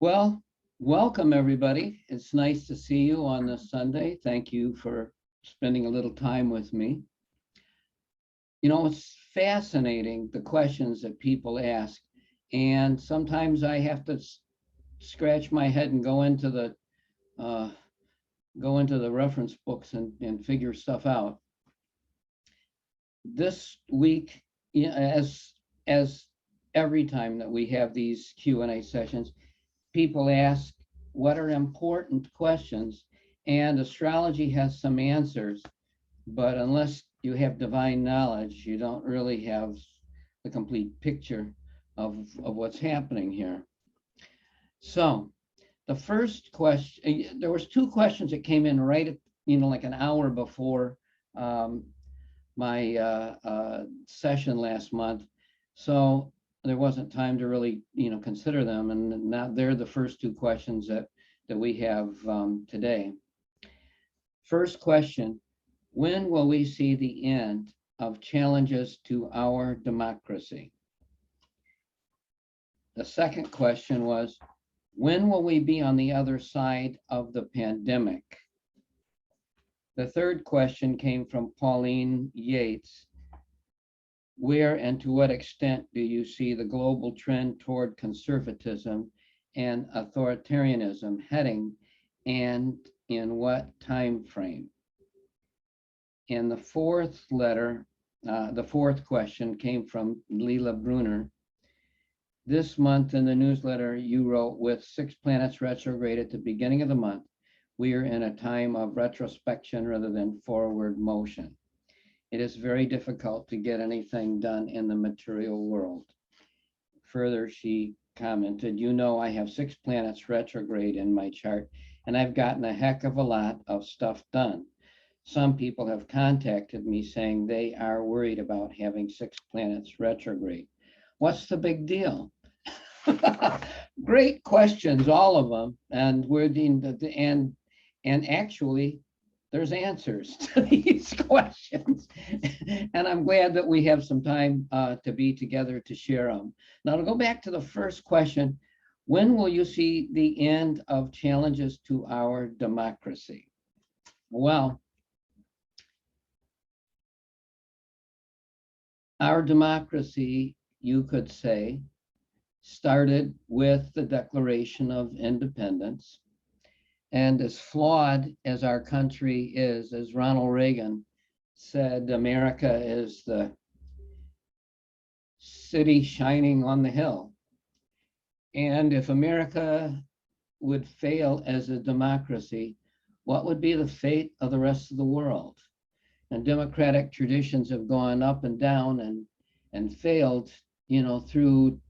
Well, welcome everybody. It's nice to see you on this Sunday. Thank you for spending a little time with me. It's fascinating the questions that people ask, and sometimes I have to scratch my head and uh, go into the reference books and figure stuff out. This week, as every time that we have these Q&A sessions, people ask what are important questions, and astrology has some answers, but unless you have divine knowledge, you don't really have the complete picture of what's happening here. So the first question, there was two questions that came in right at, like an hour before um, my session last month. So there wasn't time to really, consider them. And now they're the first two questions that we have today. First question, when will we see the end of challenges to our democracy? The second question was, when will we be on the other side of the pandemic? The third question came from Pauline Yates. Where and to what extent do you see the global trend toward conservatism and authoritarianism heading, and in what time frame? And the fourth question came from Leila Brunner. This month in the newsletter you wrote, with 6 planets retrograde at the beginning of the month, we are in a time of retrospection rather than forward motion. It is very difficult to get anything done in the material world. Further, she commented, I have 6 planets retrograde in my chart, and I've gotten a heck of a lot of stuff done. Some people have contacted me saying they are worried about having 6 planets retrograde. What's the big deal? Great questions, all of them, and actually, there's answers to these questions. And I'm glad that we have some time to be together to share them. Now, to go back to the first question, when will you see the end of challenges to our democracy? Well, our democracy, you could say, started with the Declaration of Independence. And as flawed as our country is, as Ronald Reagan said, America is the city shining on the hill. And if America would fail as a democracy, what would be the fate of the rest of the world? And democratic traditions have gone up and down and failed, through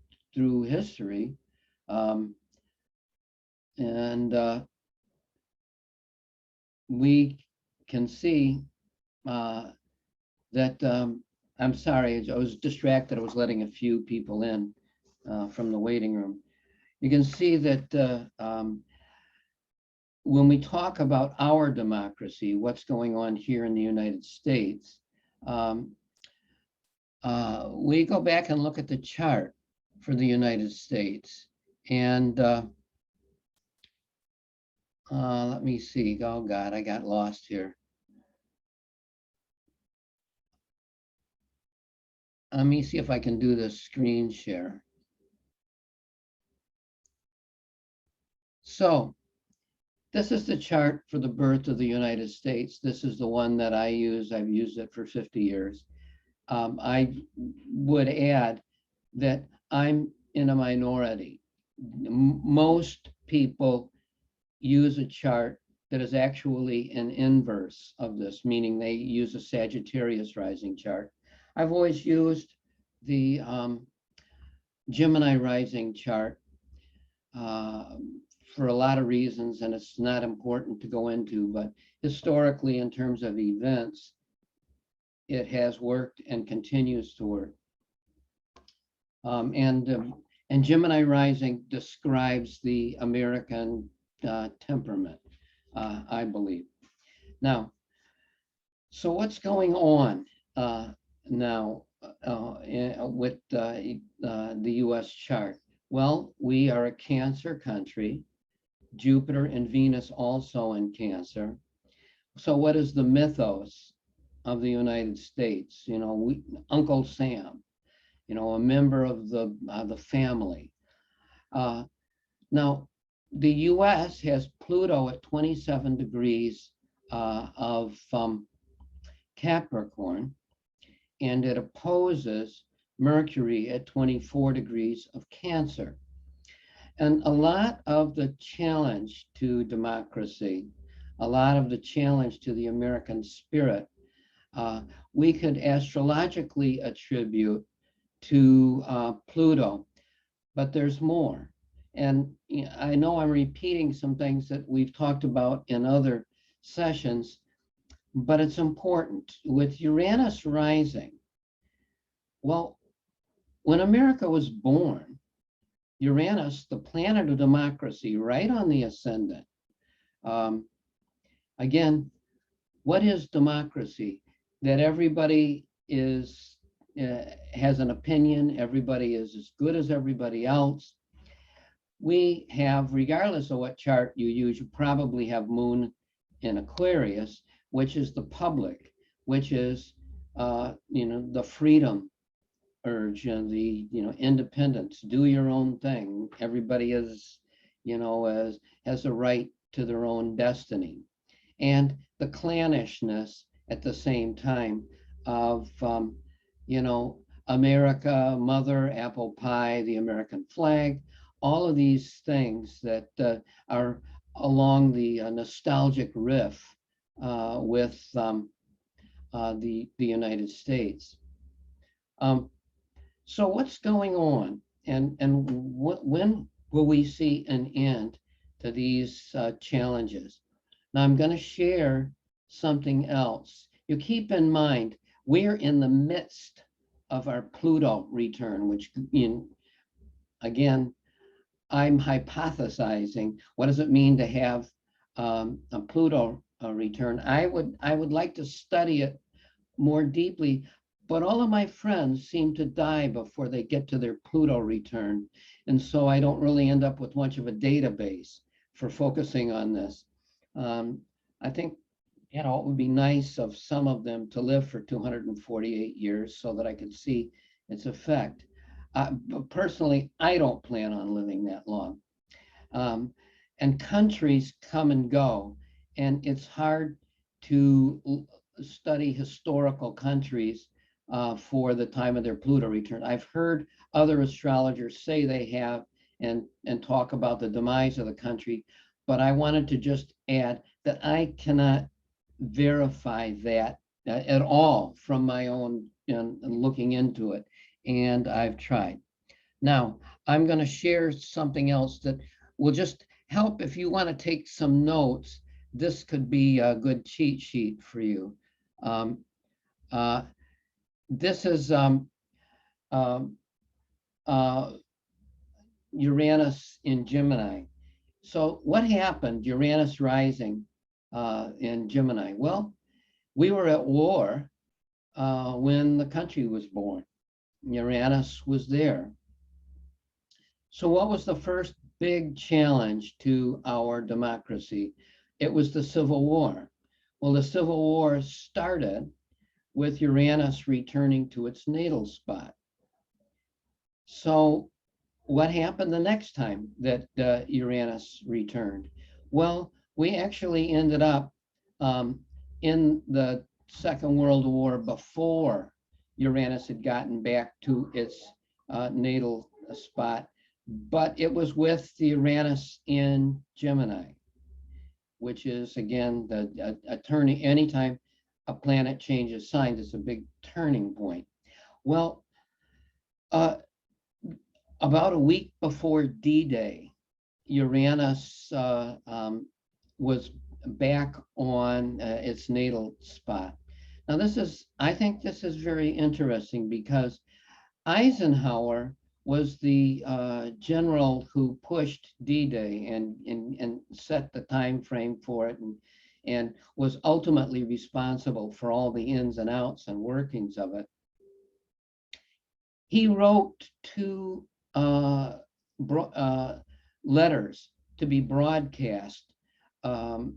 history. We can see that, I'm sorry, I was distracted. I was letting a few people in from the waiting room. You can see that when we talk about our democracy, what's going on here in the United States, we go back and look at the chart for the United States. And let me see. Oh, God, I got lost here. Let me see if I can do this screen share. So this is the chart for the birth of the United States. This is the one that I use. I've used it for 50 years. I would add that I'm in a minority. Most people use a chart that is actually an inverse of this, meaning they use a Sagittarius rising chart. I've always used the Gemini rising chart for a lot of reasons, and it's not important to go into, but historically, in terms of events, it has worked and continues to work. And Gemini rising describes the American temperament, I believe. Now, so what's going on now with the US chart? Well, we are a Cancer country, Jupiter and Venus also in Cancer. So what is the mythos of the United States? Uncle Sam, a member of the family. Uh, Now, the US has Pluto at 27 degrees of Capricorn, and it opposes Mercury at 24 degrees of Cancer. And a lot of the challenge to democracy, a lot of the challenge to the American spirit, we could astrologically attribute to Pluto, but there's more. And I know I'm repeating some things that we've talked about in other sessions, but it's important. With Uranus rising, well, when America was born, Uranus, the planet of democracy, right on the ascendant. Um, Again, what is democracy? That everybody has an opinion, everybody is as good as everybody else. We have, regardless of what chart you use, you probably have Moon in Aquarius, which is the public, which is the freedom urge and the independence, do your own thing. Everybody is, has a right to their own destiny, and the clannishness at the same time of America, mother, apple pie, the American flag, all of these things that are along the nostalgic riff with the United States. So what's going on, and when will we see an end to these challenges? Now I'm going to share something else. You keep in mind, we're in the midst of our Pluto return, which again, I'm hypothesizing, what does it mean to have a Pluto return? I would like to study it more deeply, but all of my friends seem to die before they get to their Pluto return. And so I don't really end up with much of a database for focusing on this. I think, it would be nice of some of them to live for 248 years so that I could see its effect. But personally, I don't plan on living that long. And countries come and go, and it's hard to study historical countries for the time of their Pluto return. I've heard other astrologers say they have and talk about the demise of the country, but I wanted to just add that I cannot verify that at all from my own looking into it, and I've tried. Now, I'm going to share something else that will just help if you want to take some notes. This could be a good cheat sheet for you. This is Uranus in Gemini. So what happened, Uranus rising in Gemini? Well, we were at war when the country was born. Uranus was there. So what was the first big challenge to our democracy? It was the Civil War. Well, the Civil War started with Uranus returning to its natal spot. So what happened the next time that Uranus returned? Well, we actually ended up in the Second World War before Uranus had gotten back to its natal spot, but it was with the Uranus in Gemini, which is, again, a turning. Anytime a planet changes signs, it's a big turning point. Well, about a week before D-Day, Uranus was back on its natal spot. Now, I think this is very interesting because Eisenhower was the general who pushed D-Day and set the time frame for it, and was ultimately responsible for all the ins and outs and workings of it. He wrote to letters to be broadcast um,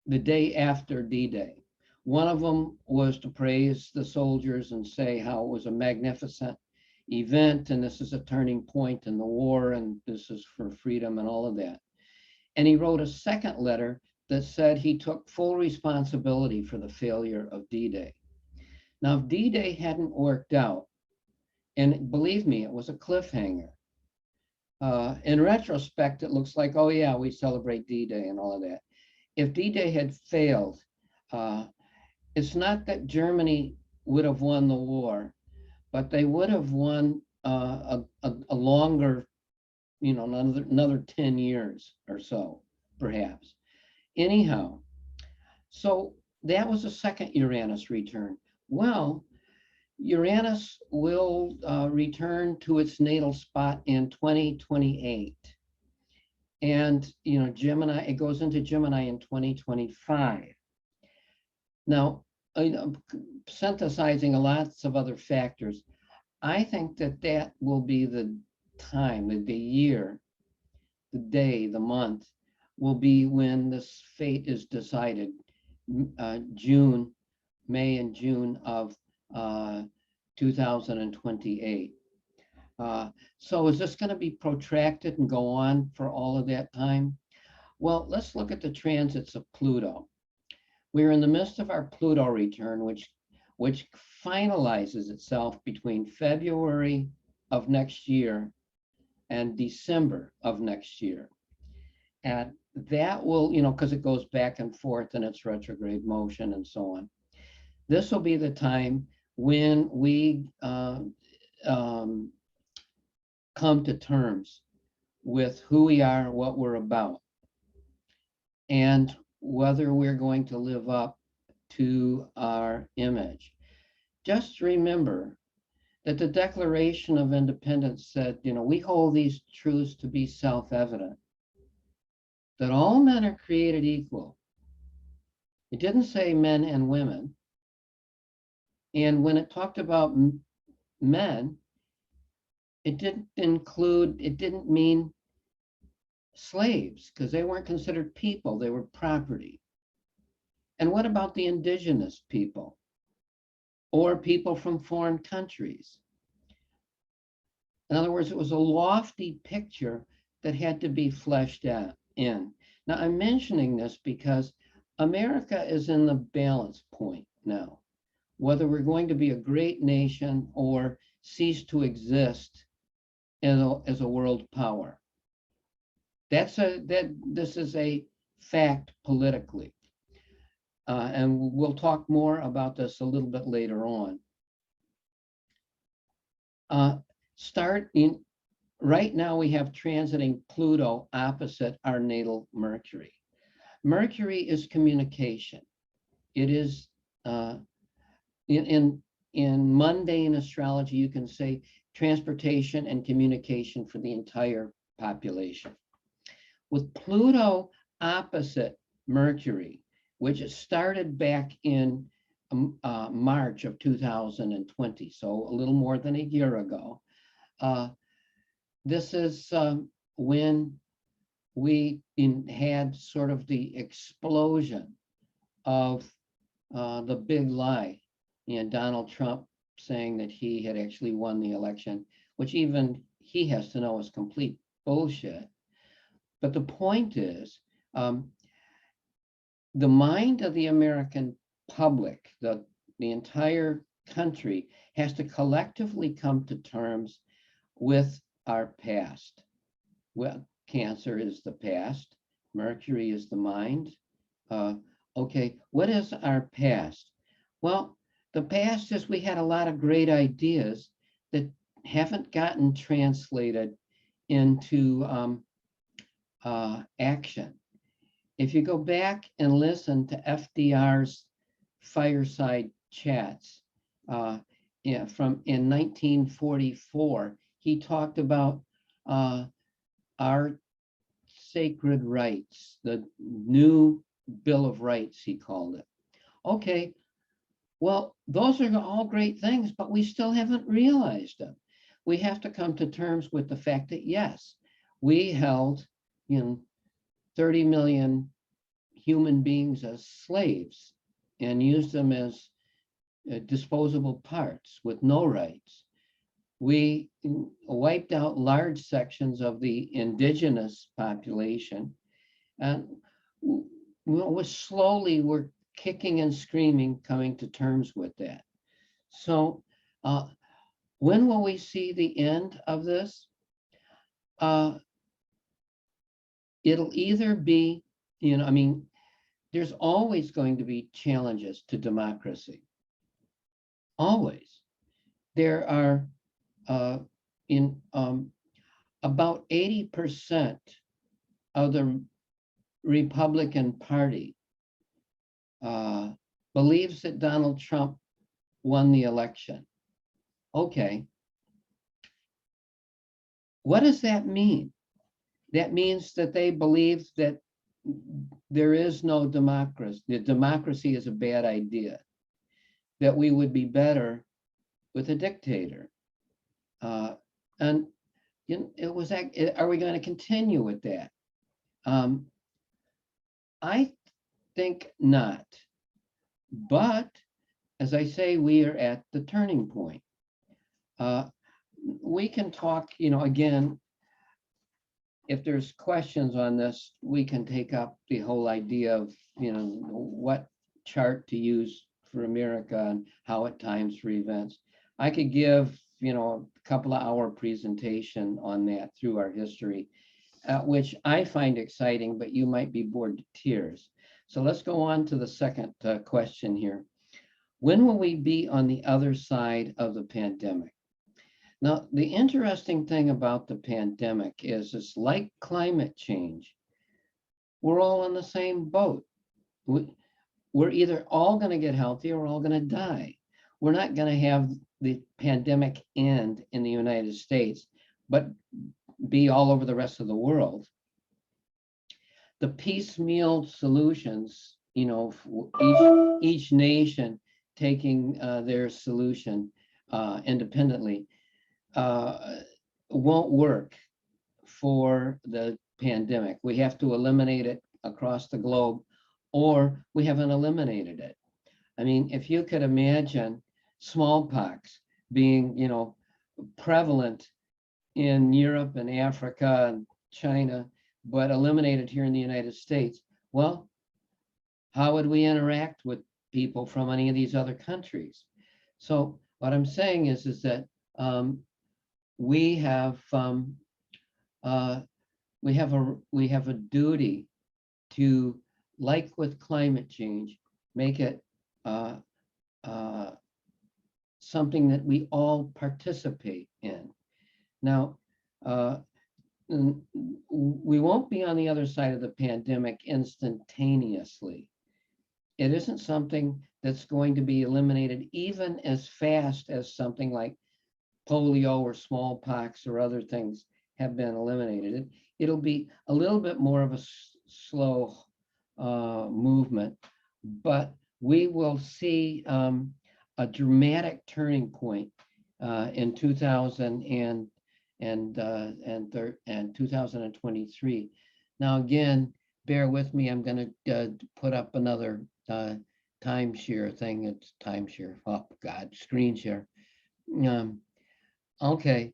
the day after D-Day. One of them was to praise the soldiers and say how it was a magnificent event and this is a turning point in the war and this is for freedom and all of that. And he wrote a second letter that said he took full responsibility for the failure of D-Day. Now, if D-Day hadn't worked out, and believe me, it was a cliffhanger. In retrospect, it looks like, oh yeah, we celebrate D-Day and all of that. If D-Day had failed, it's not that Germany would have won the war, but they would have won a longer, another 10 years or so, perhaps. Anyhow, so that was the second Uranus return. Well, Uranus will return to its natal spot in 2028. And, Gemini, it goes into Gemini in 2025. Now, synthesizing lots of other factors, I think that will be the time, the year, the day, the month, will be when this fate is decided, May and June of 2028. So is this going to be protracted and go on for all of that time? Well, let's look at the transits of Pluto. We're in the midst of our Pluto return, which finalizes itself between February of next year and December of next year. And that will, because it goes back and forth in its retrograde motion and so on. This will be the time when we come to terms with who we are, what we're about, and whether we're going to live up to our image. Just remember that the Declaration of Independence said, we hold these truths to be self-evident, that all men are created equal. It didn't say men and women. And when it talked about men, it didn't mean slaves, because they weren't considered people, they were property. And what about the indigenous people or people from foreign countries? In other words, it was a lofty picture that had to be fleshed out in. Now, I'm mentioning this because America is in the balance point now, whether we're going to be a great nation or cease to exist as a world power. This is a fact politically. And we'll talk more about this a little bit later on. Right now we have transiting Pluto opposite our natal Mercury. Mercury is communication. It is, in mundane astrology, you can say transportation and communication for the entire population. With Pluto opposite Mercury, which started back in March of 2020, so a little more than a year ago, this is when we had sort of the explosion of the big lie, Donald Trump saying that he had actually won the election, which even he has to know is complete bullshit. But the point is, the mind of the American public, the entire country, has to collectively come to terms with our past. Well, Cancer is the past, Mercury is the mind. Okay, what is our past? Well, the past is we had a lot of great ideas that haven't gotten translated into action. If you go back and listen to FDR's fireside chats from in 1944, he talked about our sacred rights, the new Bill of Rights, he called it. Okay, well, those are all great things, but we still haven't realized them. We have to come to terms with the fact that, yes, we held, 30 million human beings as slaves and used them as disposable parts with no rights. We wiped out large sections of the indigenous population, and we're kicking and screaming, coming to terms with that. So when will we see the end of this? It'll either be, there's always going to be challenges to democracy. Always. There are about 80% of the Republican Party believes that Donald Trump won the election. Okay. What does that mean? That means that they believe that there is no democracy, that democracy is a bad idea, that we would be better with a dictator. And it was, are we going to continue with that? I think not. But as I say, we are at the turning point. We can talk, again, if there's questions on this, we can take up the whole idea of, what chart to use for America and how it times for events. I could give, a couple of hour presentation on that through our history, which I find exciting, but you might be bored to tears. So let's go on to the second question here. When will we be on the other side of the pandemic? Now, the interesting thing about the pandemic is it's like climate change. We're all in the same boat. We're either all going to get healthy or we're all going to die. We're not going to have the pandemic end in the United States, but be all over the rest of the world. The piecemeal solutions, each nation taking their solution independently, won't work for the pandemic. We have to eliminate it across the globe, or we haven't eliminated it. I mean, if you could imagine smallpox being, prevalent in Europe and Africa and China, but eliminated here in the United States, well, how would we interact with people from any of these other countries? So what I'm saying is that we have a duty to, like with climate change, make it something that we all participate in. Now, we won't be on the other side of the pandemic instantaneously. It isn't something that's going to be eliminated even as fast as something like polio or smallpox or other things have been eliminated. It'll be a little bit more of a slow movement, but we will see a dramatic turning point in 2023. Now, again, bear with me. I'm going to put up another timeshare thing. It's timeshare. Oh God, screen share. Okay,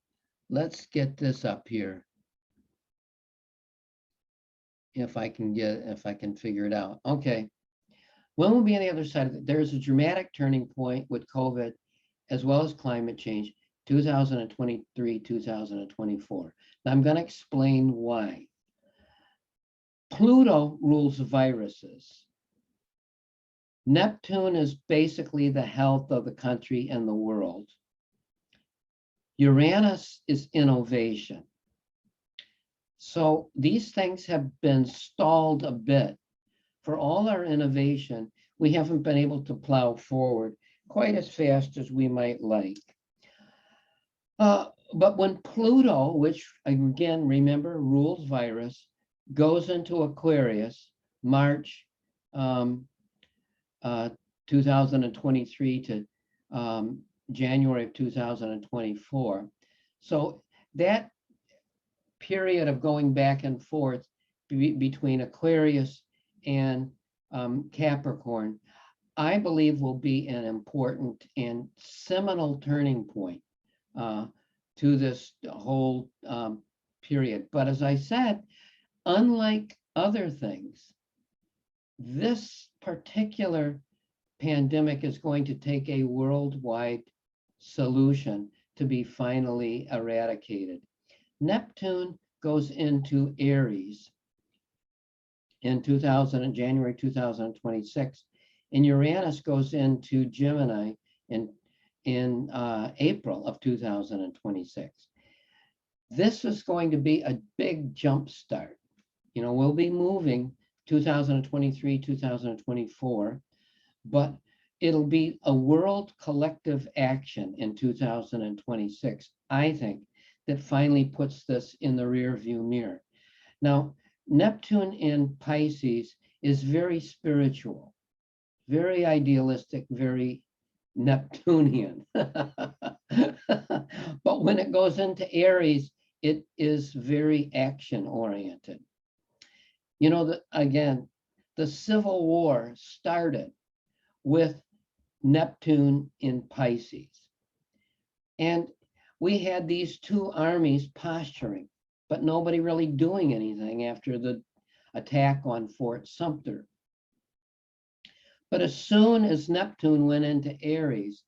let's get this up here. If I can figure it out. Okay. When we'll be on the other side of it, there's a dramatic turning point with COVID as well as climate change, 2023, 2024. Now I'm going to explain why. Pluto rules viruses. Neptune is basically the health of the country and the world. Uranus is innovation. So these things have been stalled a bit. For all our innovation, we haven't been able to plow forward quite as fast as we might like. But when Pluto, which again, remember, rules virus, goes into Aquarius, March 2023 to January of 2024. So that period of going back and forth between Aquarius and Capricorn, I believe will be an important and seminal turning point to this whole period. But as I said, unlike other things, this particular pandemic is going to take a worldwide solution to be finally eradicated. Neptune goes into Aries in January 2026, and Uranus goes into Gemini in April of 2026. This is going to be a big jump start. You know, we'll be moving 2023, 2024, but it'll be a world collective action in 2026, I think, that finally puts this in the rear view mirror. Now, Neptune in Pisces is very spiritual, very idealistic, very Neptunian. But when it goes into Aries, it is very action oriented. You know, again, the Civil War started with Neptune in Pisces. And we had these two armies posturing, but nobody really doing anything after the attack on Fort Sumter. But as soon as Neptune went into Aries,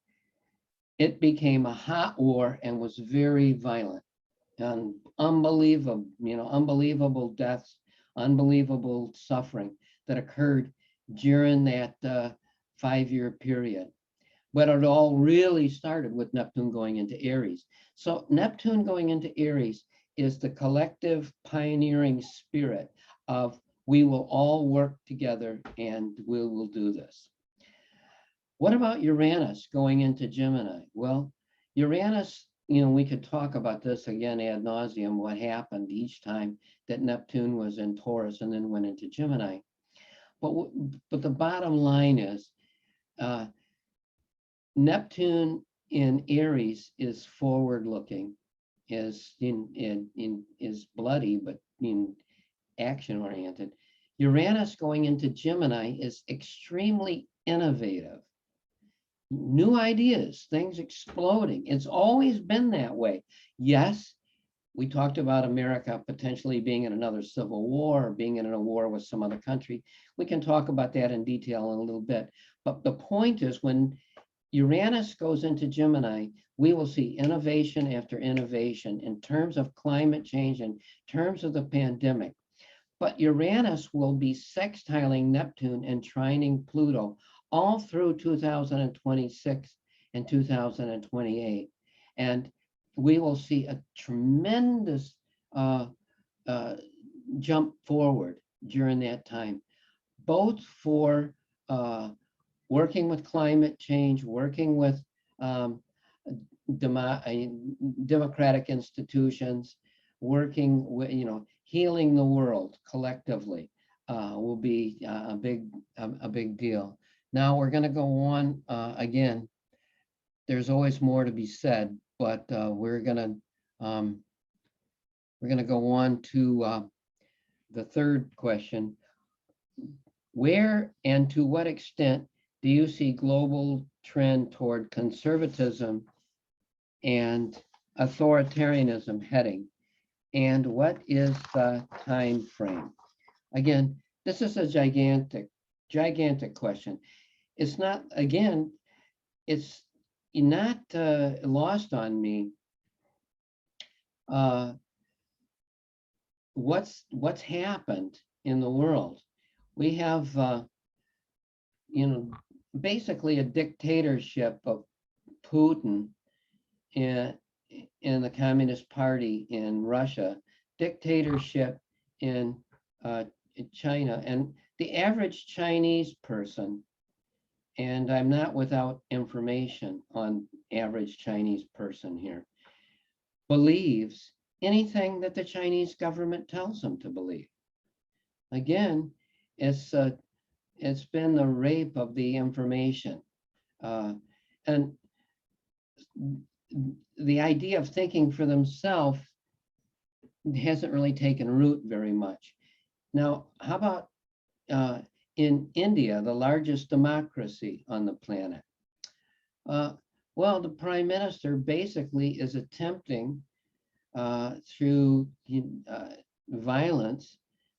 it became a hot war and was very violent and unbelievable deaths, unbelievable suffering that occurred during that 5-year period. But it all really started with Neptune going into Aries. So Neptune going into Aries is the collective pioneering spirit of we will all work together and we will do this. What about Uranus going into Gemini? Well, Uranus, you know, we could talk about this again ad nauseum, what happened each time that Neptune was in Taurus and then went into Gemini. But the bottom line is Neptune in Aries is forward-looking, is bloody, but in action-oriented. Uranus going into Gemini is extremely innovative. New ideas, things exploding. It's always been that way. Yes, we talked about America potentially being in another civil war, or being in a war with some other country. We can talk about that in detail in a little bit. But the point is, when Uranus goes into Gemini, we will see innovation after innovation in terms of climate change, in terms of the pandemic. But Uranus will be sextiling Neptune and trining Pluto all through 2026 and 2028. And we will see a tremendous jump forward during that time, both for working with climate change, working with democratic institutions, working with, healing the world collectively will be a big deal. Now we're going to go on again. There's always more to be said, but we're going to go on to the third question. Where and to what extent do you see global trend toward conservatism and authoritarianism heading? And what is the time frame? Again, this is a gigantic question. It's not, again, it's not lost on me what's happened in the world. We have basically a dictatorship of Putin in the Communist Party in Russia, dictatorship in China, and the average Chinese person, and I'm not without information on average Chinese person here, believes anything that the Chinese government tells them to believe. Again, it's been the rape of the information. And the idea of thinking for themselves hasn't really taken root very much. Now, how about in India, the largest democracy on the planet? Uh, well, the prime minister basically is attempting through violence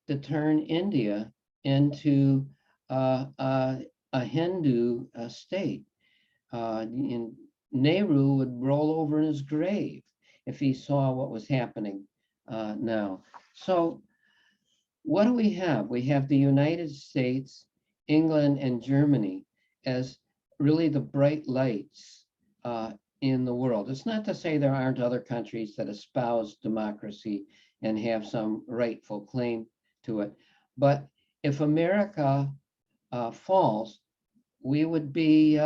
to turn India into a Hindu state. Nehru would roll over in his grave if he saw what was happening now. So what do we have? We have the United States, England, and Germany as really the bright lights in the world. It's not to say there aren't other countries that espouse democracy and have some rightful claim to it. But if America falls, we would be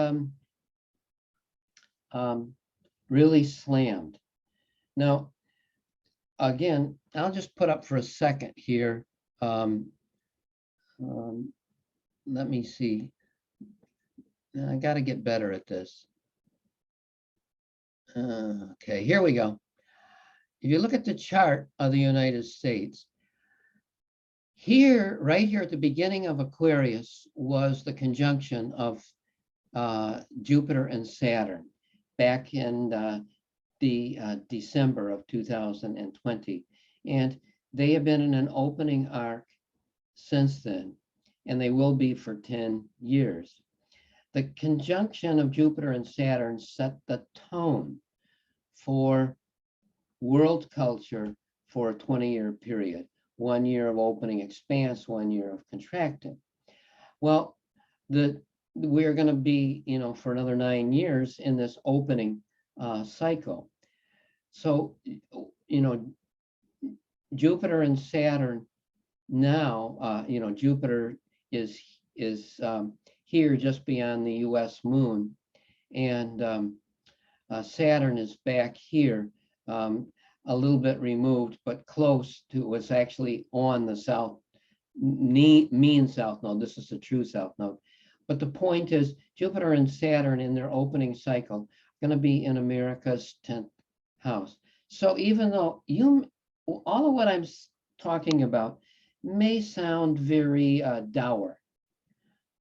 really slammed. Now, again, I'll just put up for a second here. Let me see. I got to get better at this. Okay, here we go. If you look at the chart of the United States, here, right here at the beginning of Aquarius was the conjunction of Jupiter and Saturn back in the December of 2020. And they have been in an opening arc since then, and they will be for 10 years. The conjunction of Jupiter and Saturn set the tone for world culture for a 20-year period. 1 year of opening expanse, 1 year of contracting. Well, we're going to be, for another 9 years in this opening cycle. So, Jupiter and Saturn now, Jupiter is here just beyond the U.S. moon, and Saturn is back here, a little bit removed, but close to, was actually on the south, mean south node. This is the true south node. But the point is, Jupiter and Saturn in their opening cycle are going to be in America's 10th house. So even though all of what I'm talking about may sound very dour,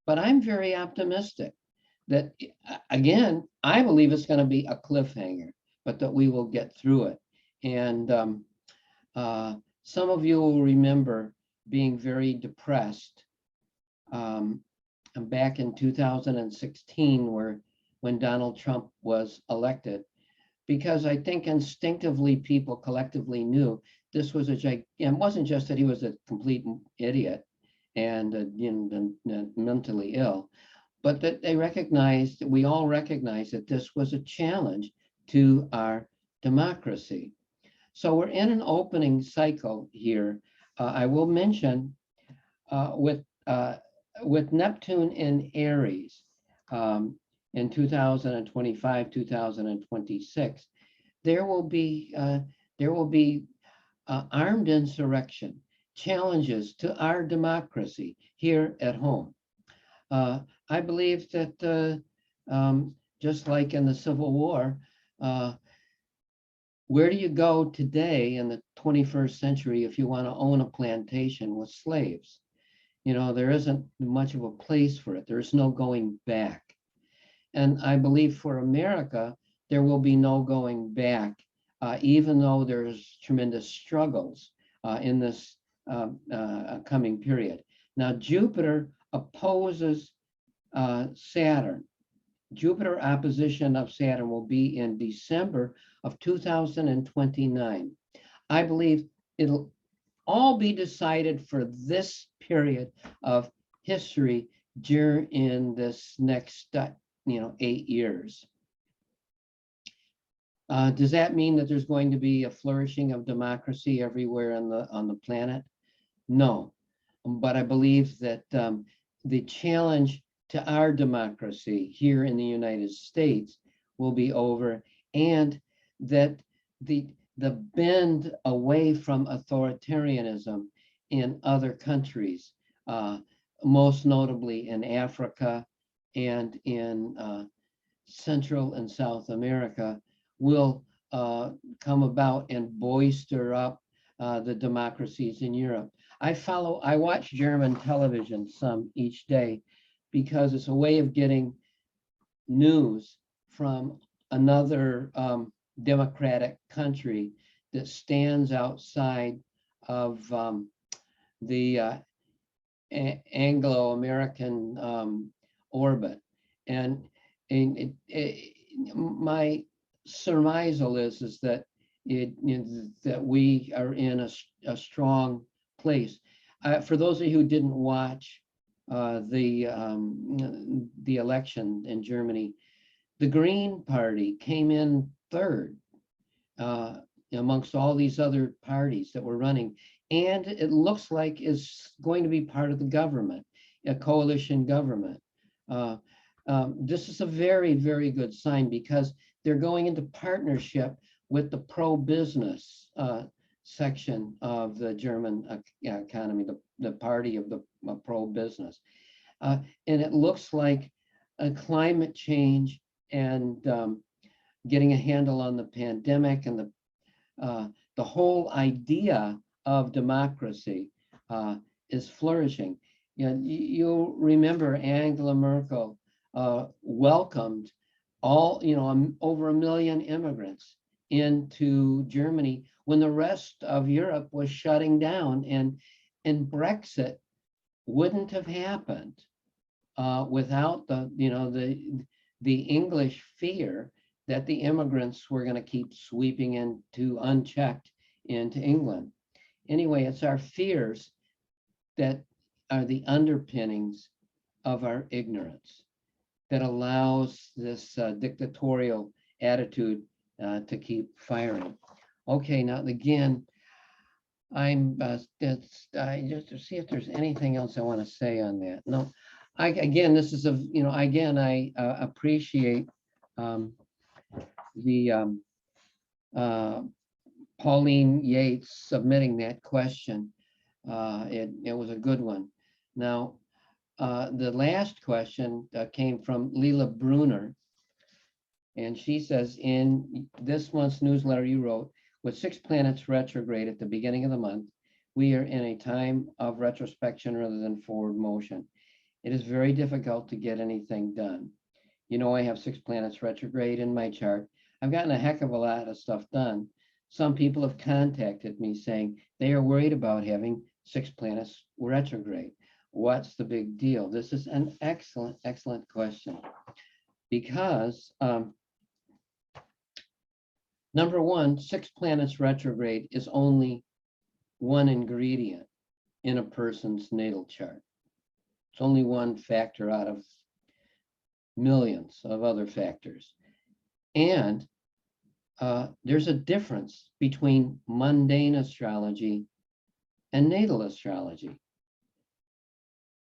but I'm very optimistic that, again, I believe it's going to be a cliffhanger, but that we will get through it. And some of you will remember being very depressed back in 2016, when Donald Trump was elected, because I think instinctively people collectively knew this was and it wasn't just that he was a complete idiot and mentally ill, but that we all recognized that this was a challenge to our democracy. So we're in an opening cycle here. I will mention with Neptune in Aries in 2025, 2026, there will be armed insurrection, challenges to our democracy here at home. I believe that just like in the Civil War, where do you go today in the 21st century if you want to own a plantation with slaves? There isn't much of a place for it. There's no going back. And I believe for America, there will be no going back, even though there's tremendous struggles in this coming period. Now, Jupiter opposes Saturn. Jupiter opposition of Saturn will be in December of 2029. I believe it'll all be decided for this period of history during this next 8 years. Does that mean that there's going to be a flourishing of democracy everywhere on the planet? No, but I believe that the challenge to our democracy here in the United States will be over, and that the bend away from authoritarianism in other countries, most notably in Africa and in Central and South America, will come about and bolster up the democracies in Europe. I watch German television some each day because it's a way of getting news from another democratic country that stands outside of the Anglo-American orbit. And my surmisal is that that we are in a strong place. For those of you who didn't watch the election in Germany, the Green Party came in third amongst all these other parties that were running, and it looks like is going to be part of the government, a coalition government. This is a very, very good sign because they're going into partnership with the pro-business section of the German economy, the party of the pro-business. And it looks like climate change and getting a handle on the pandemic and the whole idea of democracy is flourishing. You'll remember Angela Merkel welcomed over 1 million immigrants into Germany when the rest of Europe was shutting down, and Brexit wouldn't have happened without the English fear that the immigrants were going to keep sweeping into unchecked into England. Anyway, it's our fears that are the underpinnings of our ignorance that allows this dictatorial attitude to keep firing. Okay, now again, I'm just to see if there's anything else I want to say on that. No, again, this is I appreciate the Pauline Yates submitting that question. It was a good one. Now, the last question came from Leila Bruner, and she says, in this month's newsletter you wrote, with 6 planets retrograde at the beginning of the month, we are in a time of retrospection rather than forward motion. It is very difficult to get anything done. I have 6 planets retrograde in my chart. I've gotten a heck of a lot of stuff done. Some people have contacted me saying they are worried about having 6 planets retrograde. What's the big deal? This is an excellent, excellent question. Because number one, 6 planets retrograde is only one ingredient in a person's natal chart. It's only one factor out of millions of other factors. And there's a difference between mundane astrology and natal astrology.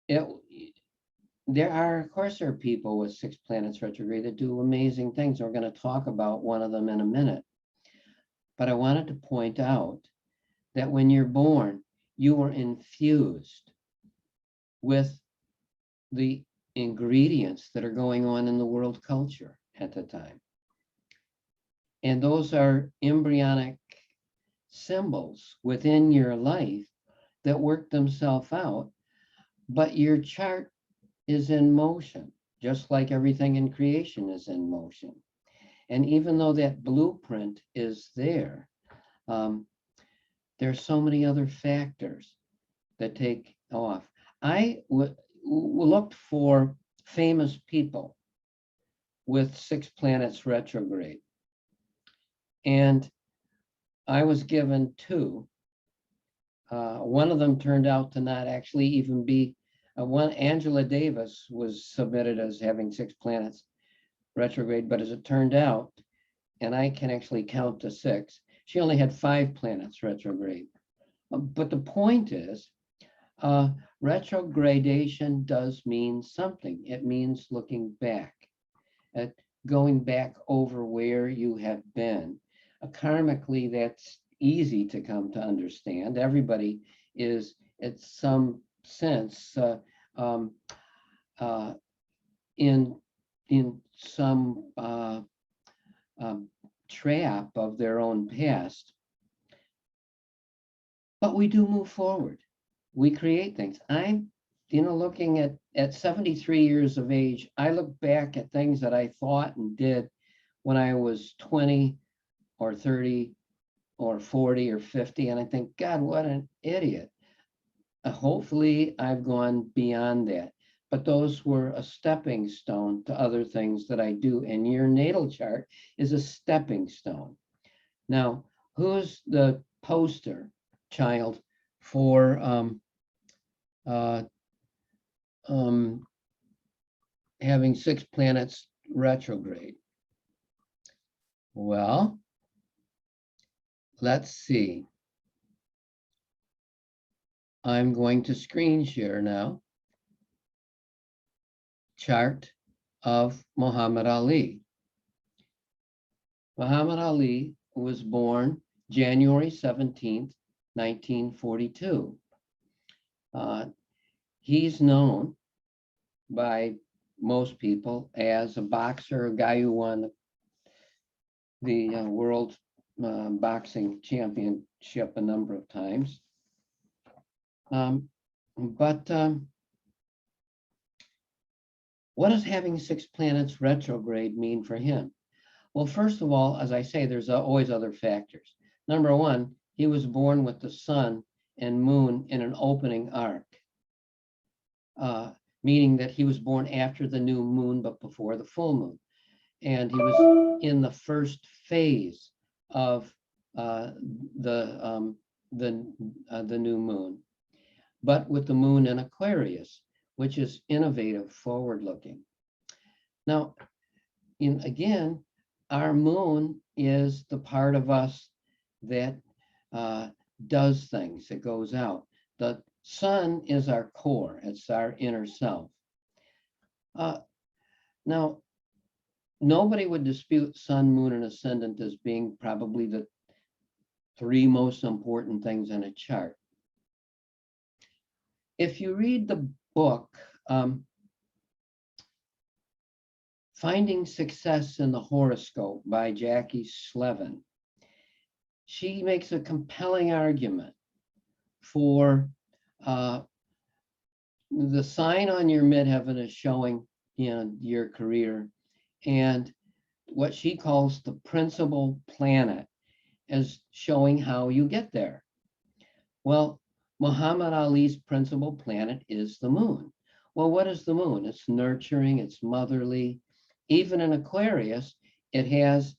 There are people with 6 planets retrograde that do amazing things. We're going to talk about one of them in a minute. But I wanted to point out that when you're born, you were infused with the ingredients that are going on in the world culture at the time. And those are embryonic symbols within your life that work themselves out, but your chart is in motion, just like everything in creation is in motion. And even though that blueprint is there, there's so many other factors that take off. I looked for famous people with 6 planets retrograde, and I was given 2. One of them turned out to not actually even be one. Angela Davis was submitted as having 6 planets retrograde, but as it turned out, and I can actually count to 6, she only had 5 planets retrograde. But the point is, retrogradation does mean something. It means looking back, at going back over where you have been. Karmically, that's easy to come to understand. Everybody is, at some sense, in some trap of their own past. but we do move forward. We create things. I'm, looking at 73 years of age, I look back at things that I thought and did when I was 20 or 30 or 40 or 50, and I think, God, what an idiot. Hopefully, I've gone beyond that. But those were a stepping stone to other things that I do. And your natal chart is a stepping stone. Now, who's the poster child for uh, having 6 planets retrograde? Well, let's see. I'm going to screen share now. Chart of Muhammad Ali. Muhammad Ali was born January 17th, 1942. He's known by most people as a boxer, a guy who won the world boxing championship a number of times. But what does having 6 planets retrograde mean for him? Well, first of all, as I say, there's always other factors. Number one, he was born with the sun and moon in an opening arc, meaning that he was born after the new moon, but before the full moon. And he was in the first phase of the new moon, but with the moon in Aquarius, which is innovative, forward-looking. Now, again, our moon is the part of us that does things, it goes out. The sun is our core, it's our inner self. Now, nobody would dispute sun, moon, and ascendant as being probably the 3 most important things in a chart. If you read the book, Finding Success in the Horoscope by Jackie Slevin, she makes a compelling argument for the sign on your midheaven is showing your career, and what she calls the principal planet is showing how you get there. Well, Muhammad Ali's principal planet is the moon. Well, what is the moon? It's nurturing, it's motherly. Even in Aquarius, it has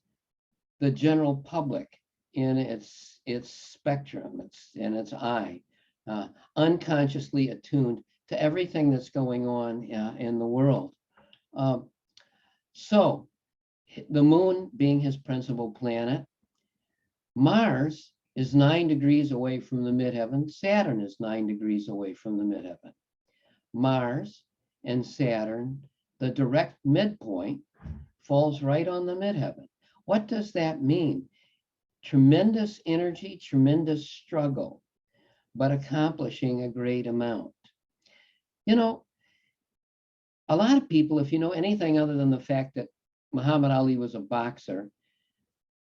the general public in its spectrum, in its eye, unconsciously attuned to everything that's going on in the world. So the moon being his principal planet, Mars is 9 degrees away from the midheaven. Saturn is 9 degrees away from the midheaven. Mars and Saturn, the direct midpoint, falls right on the midheaven. What does that mean? Tremendous energy, tremendous struggle, but accomplishing a great amount. A lot of people, if you know anything other than the fact that Muhammad Ali was a boxer,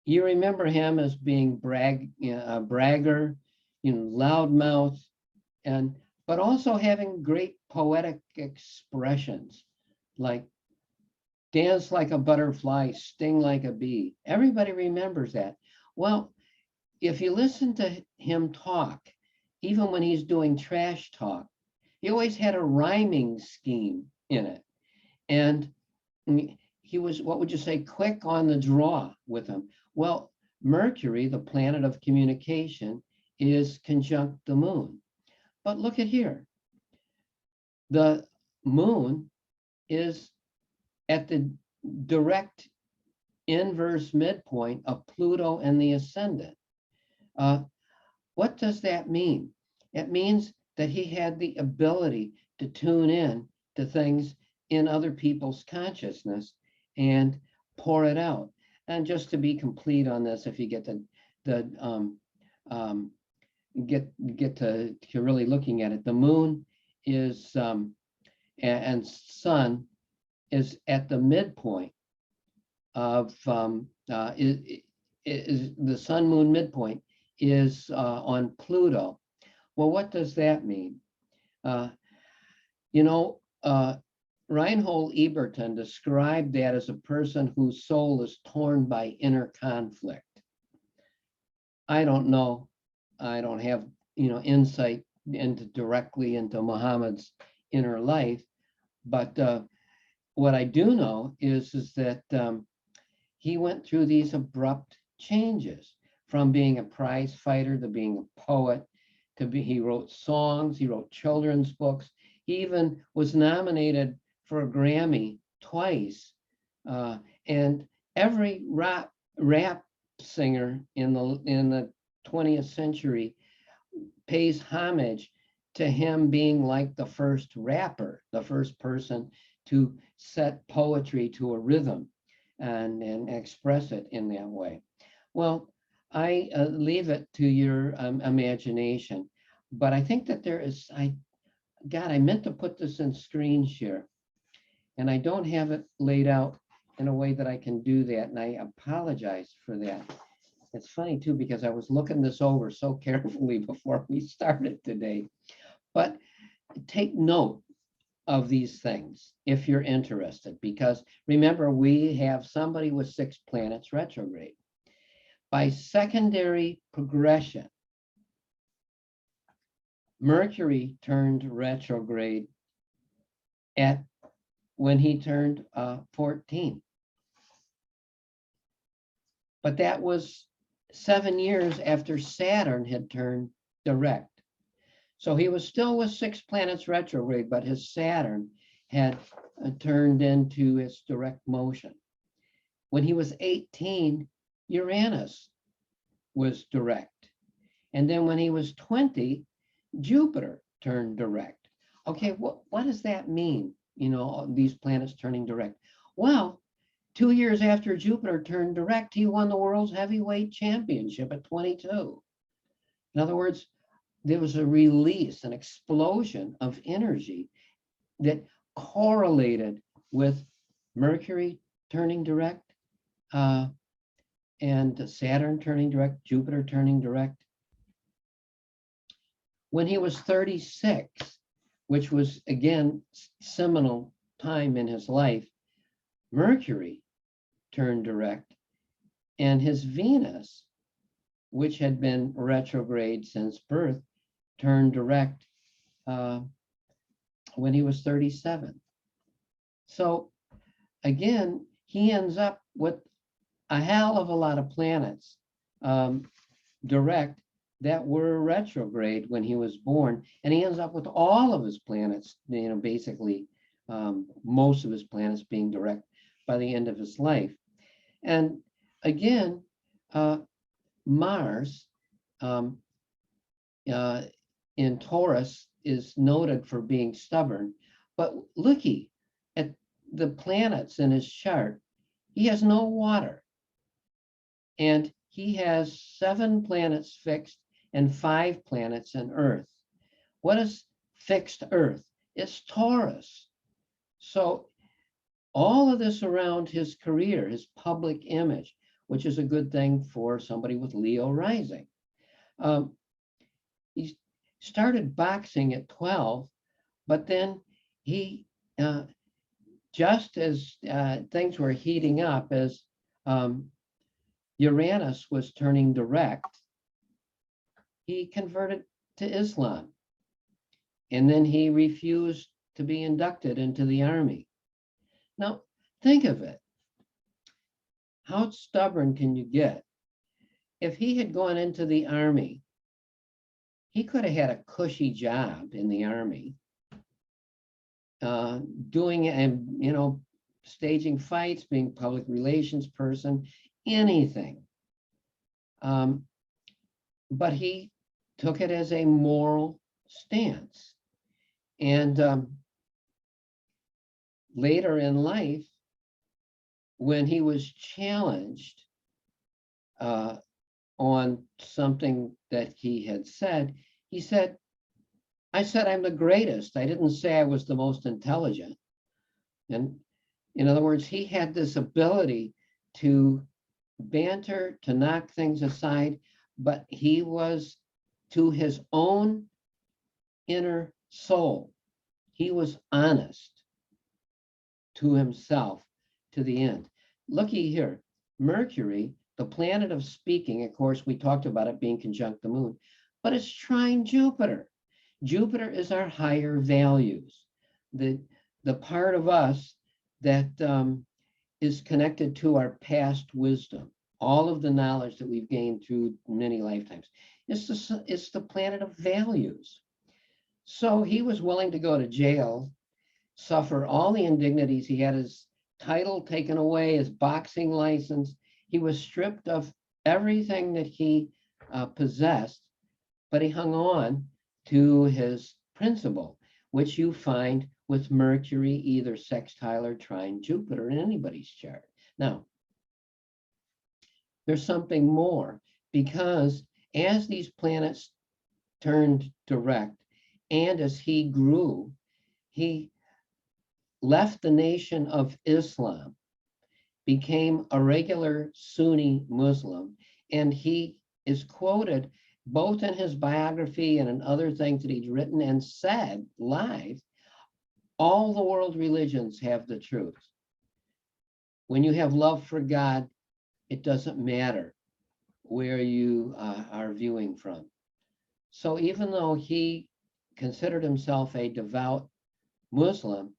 you remember him as being a bragger, loudmouth, but also having great poetic expressions, like dance like a butterfly, sting like a bee. Everybody remembers that. Well, if you listen to him talk, even when he's doing trash talk, he always had a rhyming scheme in it. And he was, what would you say, quick on the draw with him. Well, Mercury, the planet of communication, is conjunct the moon. But look at here. The moon is at the direct inverse midpoint of Pluto and the ascendant. What does that mean? It means that he had the ability to tune in to things in other people's consciousness and pour it out. And just to be complete on this, if you get to really looking at it, the moon is and sun is at the midpoint of is the sun moon midpoint is on Pluto Well, what does that mean? Uh, you know, Reinhold Eberton described that as a person whose soul is torn by inner conflict. I don't know. I don't have, insight directly into Muhammad's inner life, but what I do know is that he went through these abrupt changes from being a prize fighter to being a poet he wrote songs, he wrote children's books. He even was nominated for a Grammy twice. And every rap singer in the 20th century pays homage to him being like the first rapper, the first person to set poetry to a rhythm and express it in that way. Well, I leave it to your imagination, but I think that I meant to put this in screen share, and I don't have it laid out in a way that I can do that, and I apologize for that. It's funny too, because I was looking this over so carefully before we started today, but take note of these things if you're interested, because remember, we have somebody with 6 planets retrograde. By secondary progression, Mercury turned retrograde when he turned 14. But that was 7 years after Saturn had turned direct. So he was still with 6 planets retrograde, but his Saturn had turned into its direct motion. When he was 18, Uranus was direct. And then when he was 20, Jupiter turned direct. Okay, what does that mean? These planets turning direct. Well, 2 years after Jupiter turned direct, he won the world's heavyweight championship at 22. In other words, there was a release, an explosion of energy that correlated with Mercury turning direct, and Saturn turning direct, Jupiter turning direct. When he was 36, which was again seminal time in his life, Mercury turned direct, and his Venus, which had been retrograde since birth, turned direct when he was 37. So again, he ends up with a hell of a lot of planets direct that were retrograde when he was born, and he ends up with all of his planets, basically most of his planets being direct by the end of his life. And again, Mars in Taurus is noted for being stubborn, but looky at the planets in his chart. He has no water, and he has 7 planets fixed and 5 planets in Earth. What is fixed Earth? It's Taurus. So all of this around his career, his public image, which is a good thing for somebody with Leo rising. He started boxing at 12, but then he, just as things were heating up, as Uranus was turning direct, he converted to Islam. And then he refused to be inducted into the army. Now, think of it. How stubborn can you get? If he had gone into the army, he could have had a cushy job in the army, doing and staging fights, being public relations person, anything. But he took it as a moral stance. And later in life, when he was challenged on something that he had said, he said, I said I'm the greatest. I didn't say I was the most intelligent. And in other words, he had this ability to banter, to knock things aside, but he was, to his own inner soul. He was honest to himself to the end. Looky here, Mercury, the planet of speaking, of course, we talked about it being conjunct the moon, but it's trine Jupiter. Jupiter is our higher values, the, the part of us that is connected to our past wisdom, all of the knowledge that we've gained through many lifetimes. It's the planet of values. So he was willing to go to jail, suffer all the indignities. He had his title taken away, his boxing license. He was stripped of everything that he possessed, but he hung on to his principle, which you find with Mercury either sextile or trine Jupiter in anybody's chart. Now, there's something more, because as these planets turned direct and as he grew, he left the nation of Islam, became a regular Sunni Muslim, and he is quoted both in his biography and in other things that he's written and said live, all the world religions have the truth. When you have love for God, it doesn't matter where you are viewing from. So even though he considered himself a devout Muslim,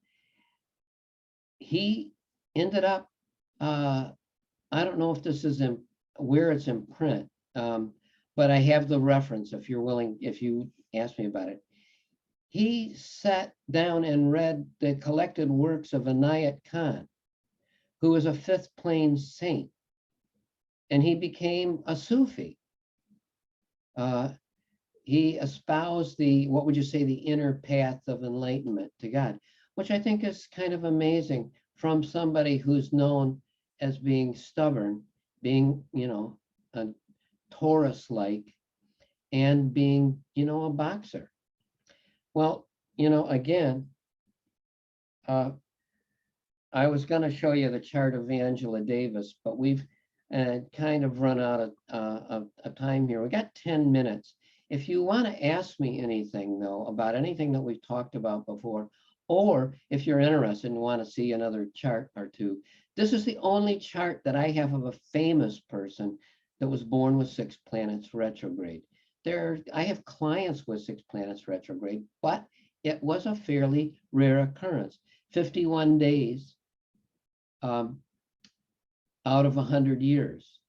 he ended up, I don't know if this is where it's in print, but I have the reference if you're willing, if you ask me about it. He sat down and read the collected works of Inayat Khan, who was a fifth plane saint, and he became a Sufi. He espoused what would you say, the inner path of enlightenment to God, which I think is kind of amazing from somebody who's known as being stubborn, being, a Taurus-like, and being, a boxer. Well, again, I was going to show you the chart of Angela Davis, but we've kind of run out of time here. We got 10 minutes. If you want to ask me anything, though, about anything that we've talked about before, or if you're interested and want to see another chart or two, this is the only chart that I have of a famous person that was born with 6 planets retrograde. I have clients with 6 planets retrograde, but it was a fairly rare occurrence. 51 days out of 100 years.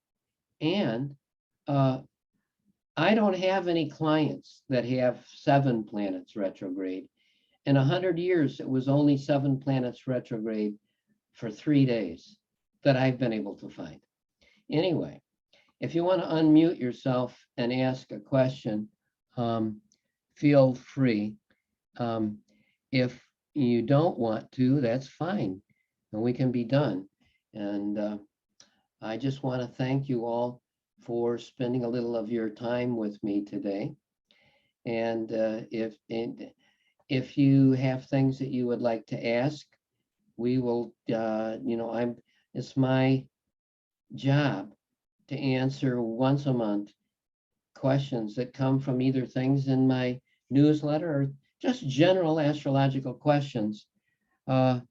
And I don't have any clients that have 7 planets retrograde. In 100 years, it was only 7 planets retrograde for 3 days that I've been able to find. Anyway, if you want to unmute yourself and ask a question, feel free. If you don't want to, that's fine, and we can be done. And I just want to thank you all for spending a little of your time with me today. And if you have things that you would like to ask, we will, it's my job to answer once a month questions that come from either things in my newsletter or just general astrological questions. Feel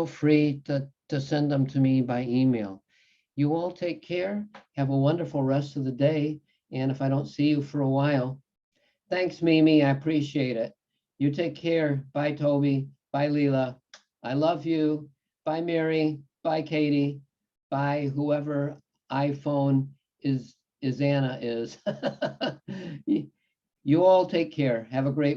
free to send them to me by email. You all take care. Have a wonderful rest of the day. And if I don't see you for a while, thanks, Mimi. I appreciate it. You take care. Bye, Toby. Bye, Leela. I love you. Bye, Mary. Bye, Katie. Bye, whoever iPhone is Anna is. You all take care. Have a great